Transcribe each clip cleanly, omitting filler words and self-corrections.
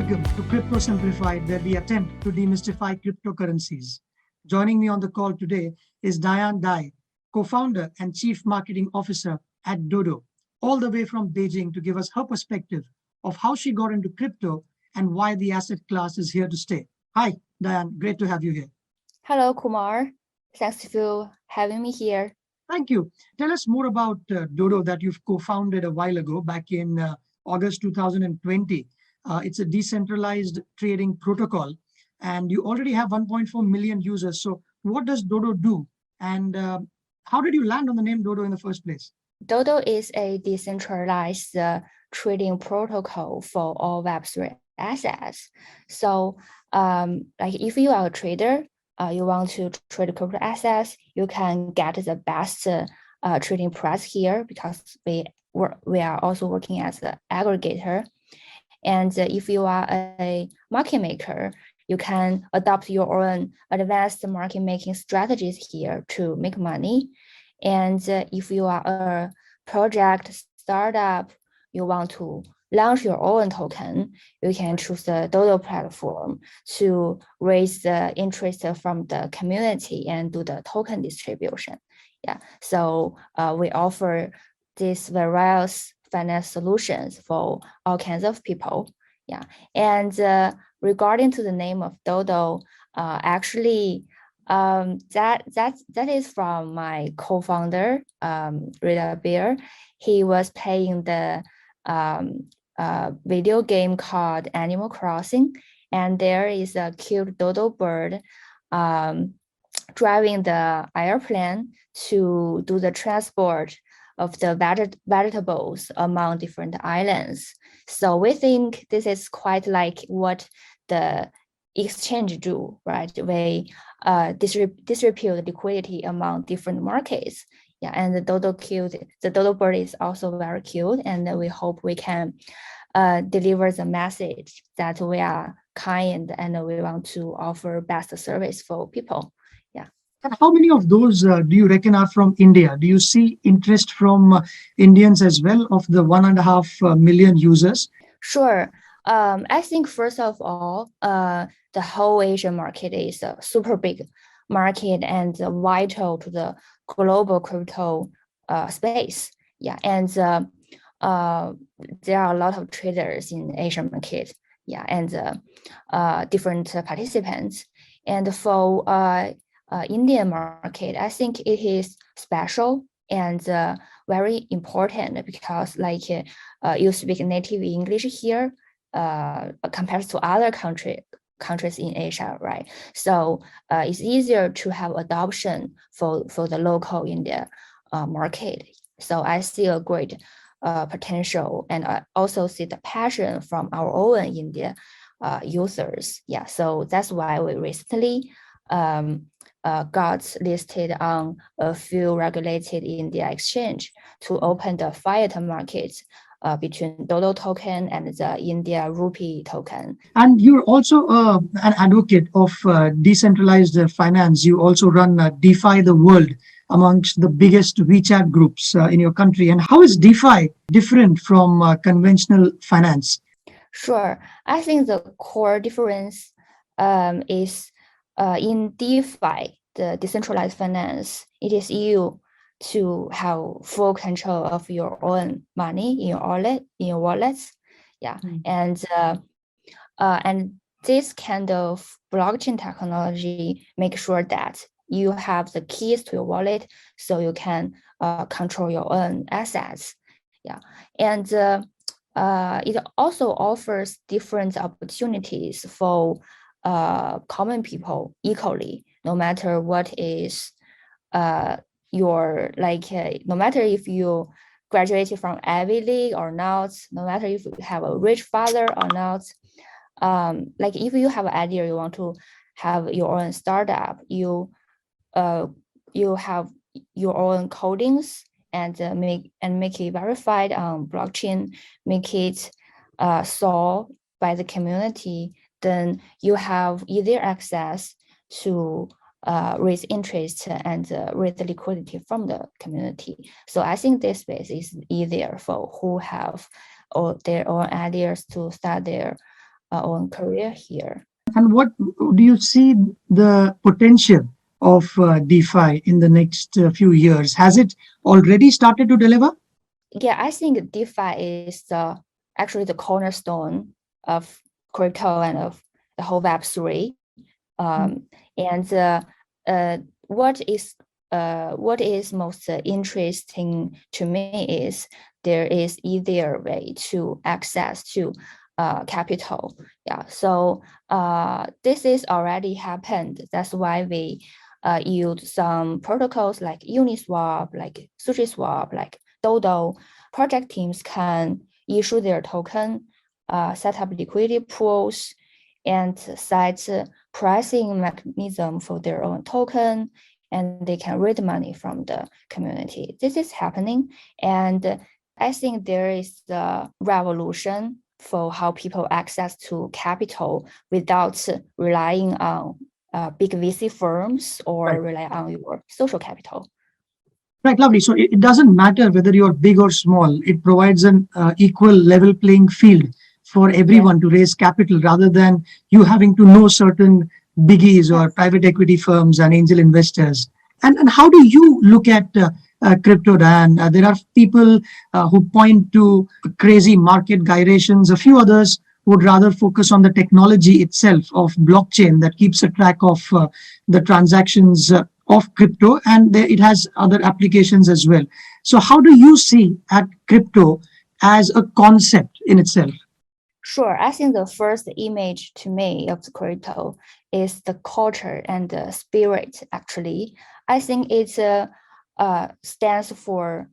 Welcome to Cryptosimplified, where we attempt to demystify cryptocurrencies. Joining me on the call today is Diane Dai, co-founder and chief marketing officer at Dodo, all the way from Beijing to give us her perspective of how she got into crypto and why the asset class is here to stay. Hi, Diane, great to have you here. Hello, Kumar. Thanks for having me here. Thank you. Tell us more about Dodo that you've co-founded a while ago, back in August 2020. It's a decentralized trading protocol, and you already have 1.4 million users. So what does Dodo do? And how did you land on the name Dodo in the first place? Dodo is a decentralized trading protocol for all Web3 assets. So like if you are a trader, you want to trade crypto assets, you can get the best trading price here because we are also working as an aggregator. And if you are a market maker, you can adopt your own advanced market making strategies here to make money. And if you are a project startup, you want to launch your own token, you can choose the Dodo platform to raise the interest from the community and do the token distribution. Yeah, so we offer these various finance solutions for all kinds of people. Yeah, and regarding to the name of Dodo, actually, that is from my co-founder, Rita Beer. He was playing the video game called Animal Crossing, and there is a cute dodo bird driving the airplane to do the transport of the vegetables among different islands. So we think this is quite like what the exchange do, right? We distribute liquidity among different markets. Yeah, and the dodo bird is also very cute, and we hope we can deliver the message that we are kind and we want to offer best service for people. Yeah. And how many of those do you reckon are from India? Do you see interest from Indians as well, of the 1.5 million users? Sure. I think first of all, the whole Asian market is a super big market and vital to the global crypto space. Yeah, and there are a lot of traders in Asian market. Yeah, and different participants. And for Indian market, I think it is special and very important because like you speak native English here compared to other countries in Asia, right? So it's easier to have adoption for the local India market. So I see a great potential, and I also see the passion from our own India users. Yeah, so that's why we recently got listed on a few regulated India exchange to open the fiat market between Dodo token and the India rupee token. And you're also an advocate of decentralized finance. You also run DeFi the World, amongst the biggest WeChat groups in your country. And how is DeFi different from conventional finance? Sure. I think the core difference is in DeFi, the decentralized finance. It is you to have full control of your own money in your wallets. Yeah, and this kind of blockchain technology makes sure that you have the keys to your wallet, so you can control your own assets. Yeah, and it also offers different opportunities for common people equally, no matter what is no matter if you graduated from Ivy League or not, no matter if you have a rich father or not. Like if you have an idea, you want to have your own startup, you have your own codings and make it verified on blockchain, make it solved by the community, then you have easier access to raise interest and raise the liquidity from the community. So I think this space is easier for who have their own ideas to start their own career here. And what do you see the potential of DeFi in the next few years? Has it already started to deliver? Yeah, I think DeFi is actually the cornerstone of crypto and of the whole Web3. And what is most interesting to me is there is easier way to access to capital. Yeah, so this is already happened. That's why we use some protocols like Uniswap, like SushiSwap, like Dodo. Project teams can issue their token, set up liquidity pools, and set pricing mechanism for their own token, and they can raise money from the community. This is happening, and I think there is a revolution for how people access to capital without relying on big VC firms or rely on your social capital. Right, lovely. So it doesn't matter whether you're big or small. It provides an equal level playing field for everyone to raise capital rather than you having to know certain biggies or private equity firms and angel investors. And how do you look at crypto, Dan? There are people who point to crazy market gyrations. A few others would rather focus on the technology itself of blockchain that keeps a track of the transactions of crypto, and it has other applications as well. So how do you see at crypto as a concept in itself? Sure. I think the first image to me of the crypto is the culture and the spirit, actually. I think it stands for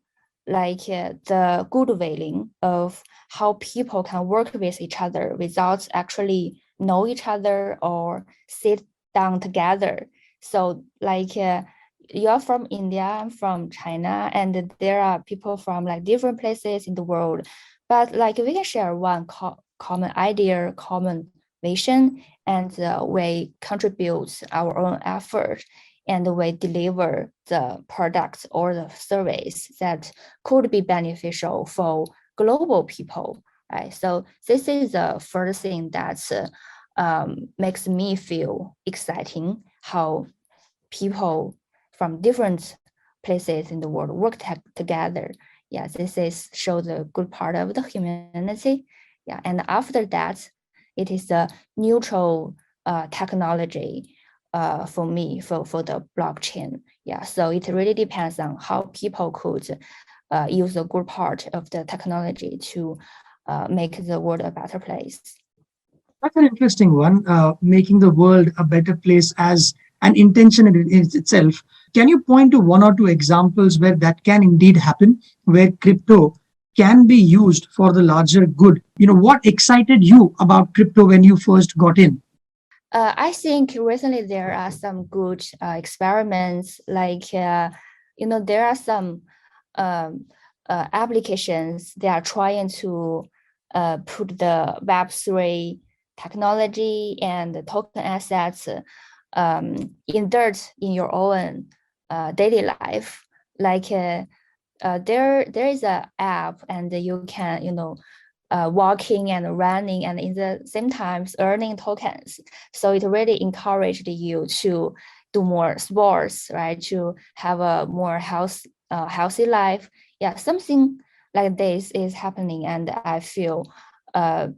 the goodwilling of how people can work with each other without actually know each other or sit down together. So you're from India, I'm from China, and there are people from different places in the world, but we can share one common idea, common vision, and we contribute our own effort, and we deliver the product or the service that could be beneficial for global people, right? So this is the first thing that makes me feel exciting, how people from different places in the world work together. Yeah, this is show the good part of the humanity. Yeah, and after that, it is a neutral technology for me for the blockchain. Yeah, so it really depends on how people could use a good part of the technology to make the world a better place. That's an interesting one, making the world a better place as an intention in itself. Can you point to one or two examples where that can indeed happen, where crypto can be used for the larger good? What excited you about crypto when you first got in? I think recently there are some good experiments, there are some applications that are trying to put the Web3 technology and the token assets insert in your own daily life. There is an app, and you can walking and running, and in the same time earning tokens. So it really encouraged you to do more sports, right? To have a more healthy life. Yeah, something like this is happening, and I feel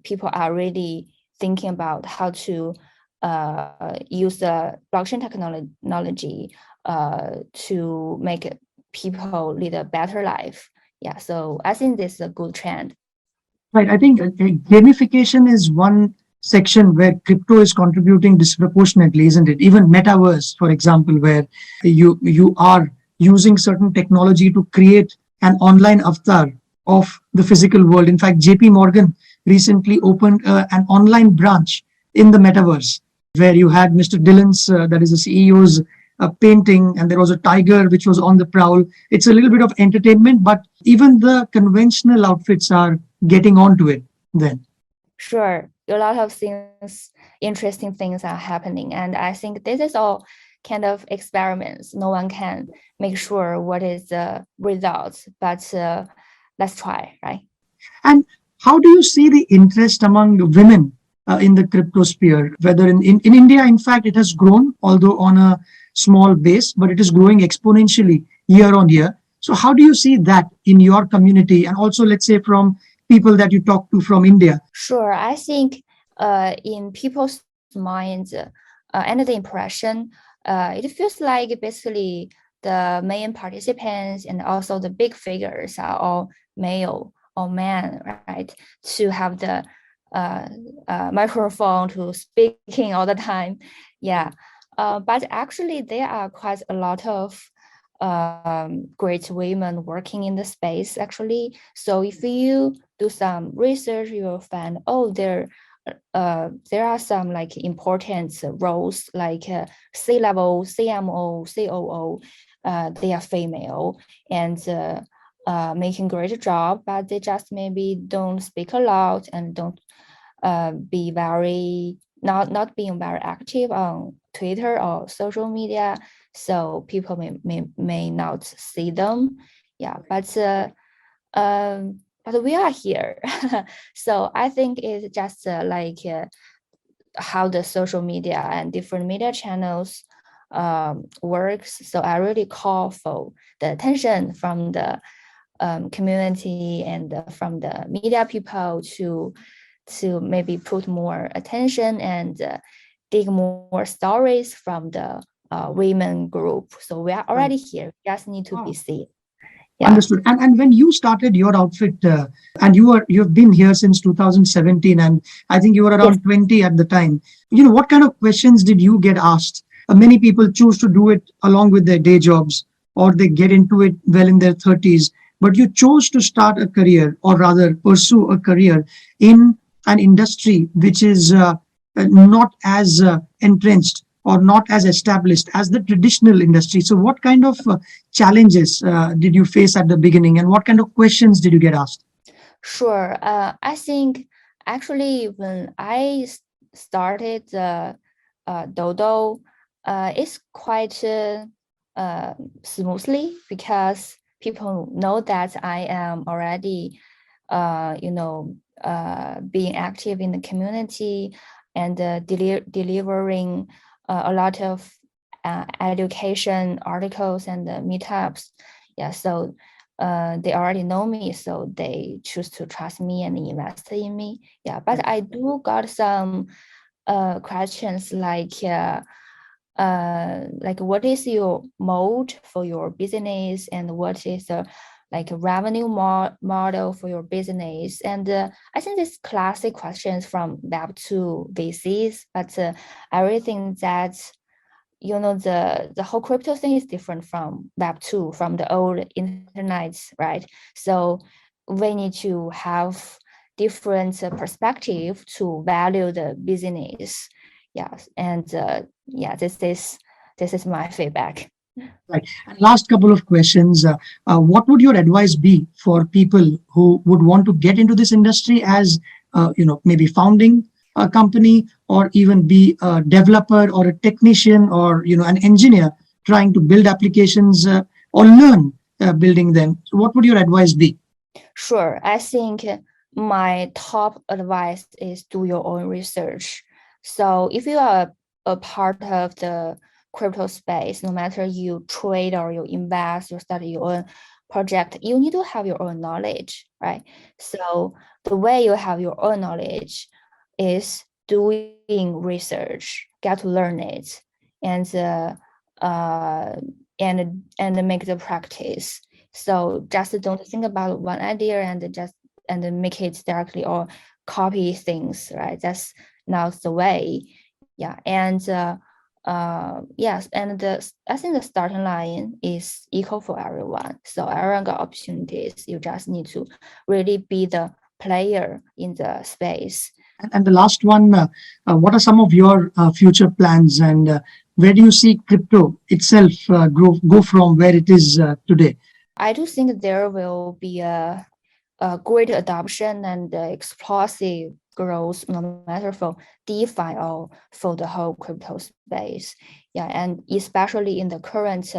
people are really thinking about how to use the blockchain technology to make people lead a better life. Yeah, so I think this is a good trend. Right. I think gamification is one section where crypto is contributing disproportionately, isn't it? Even metaverse, for example, where you are using certain technology to create an online avatar of the physical world. In fact, JP Morgan recently opened an online branch in the metaverse where you had Mr. Dillon's, that is the CEO's painting, and there was a tiger which was on the prowl. It's a little bit of entertainment, but even the conventional outfits are getting onto it then. Sure, a lot of things, interesting things are happening, and I think this is all kind of experiments. No one can make sure what is the results, but let's try, right? And how do you see the interest among women in the crypto sphere, whether in India, in fact, it has grown, although on a small base, but it is growing exponentially year on year. So how do you see that in your community, and also, let's say, from people that you talk to from India? Sure, I think in people's minds and the impression, it feels like basically the main participants and also the big figures are all male or men, right? To have the microphone to speaking all the time. Yeah. But actually there are quite a lot of great women working in the space actually. So if you do some research, you will find, oh, there are some like important roles like C-level, CMO, COO, they are female and making great job, but they just maybe don't speak a lot and don't be very not being very active on Twitter or social media, so people may not see them. Yeah, but we are here. So I think it's just how the social media and different media channels works. So I really call for the attention from the community and from the media people to maybe put more attention and dig more stories from the women group. So we are already here. We just need to be seen. Yeah. Understood. And when you started your outfit, and you've been here since 2017, and I think you were around 20 at the time. What kind of questions did you get asked? Many people choose to do it along with their day jobs, or they get into it well in their 30s. But you chose to start a career, or rather pursue a career in an industry which is not as entrenched or not as established as the traditional industry. So what kind of challenges did you face at the beginning, and what kind of questions did you get asked? Sure. I think actually when I started Dodo, it's quite smoothly because people know that I am already, being active in the community and delivering a lot of education articles and meetups. Yeah, so they already know me, so they choose to trust me and invest in me. Yeah, but I do got some questions like what is your mode for your business, and what is the like revenue model for your business? And I think this classic questions from Web2 VCs, but I really think that the whole crypto thing is different from Web2, from the old internet, right? So we need to have different perspective to value the business. Yes, and this is my feedback. Right. And last couple of questions. What would your advice be for people who would want to get into this industry as, maybe founding a company, or even be a developer or a technician, or, an engineer trying to build applications or learn building them? So what would your advice be? Sure. I think my top advice is do your own research. So if you are a part of the crypto space, no matter you trade or you invest, you start your own project, you need to have your own knowledge, right? So the way you have your own knowledge is doing research, get to learn it, and make the practice. So just don't think about one idea and make it directly or copy things, right? That's not the way. Yeah, and yes, and I think the starting line is equal for everyone. So everyone got opportunities. You just need to really be the player in the space. And the last one, what are some of your future plans, and where do you see crypto itself go from where it is today? I do think there will be a great adoption and explosive growth, no matter for DeFi or for the whole crypto space. Yeah, and especially in the current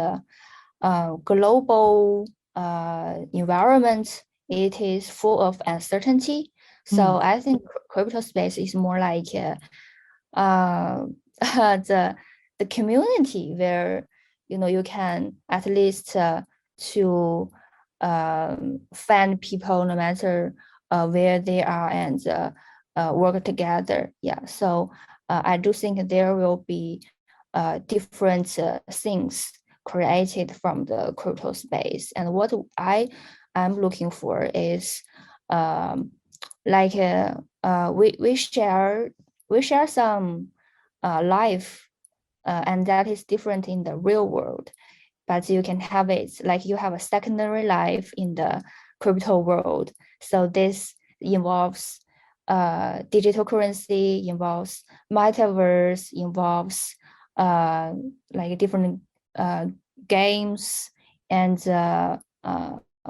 global environment, it is full of uncertainty. So I think crypto space is more like the community where you can at least to find people no matter where they are and work together. Yeah, so I do think there will be different things created from the crypto space. And what I'm looking for is like we share some life, and that is different in the real world. But you can have it like you have a secondary life in the crypto world. So this involves digital currency, involves metaverse, involves like different games and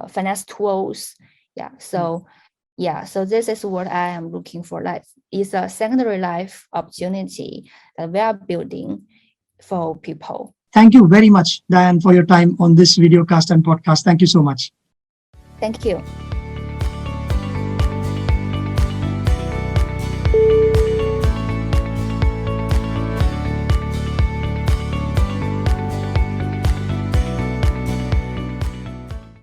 finance tools. Yeah, so so this is what I am looking for. Like, it's a secondary life opportunity that we are building for people. Thank you very much, Diane, for your time on this videocast and podcast. Thank you so much. Thank you.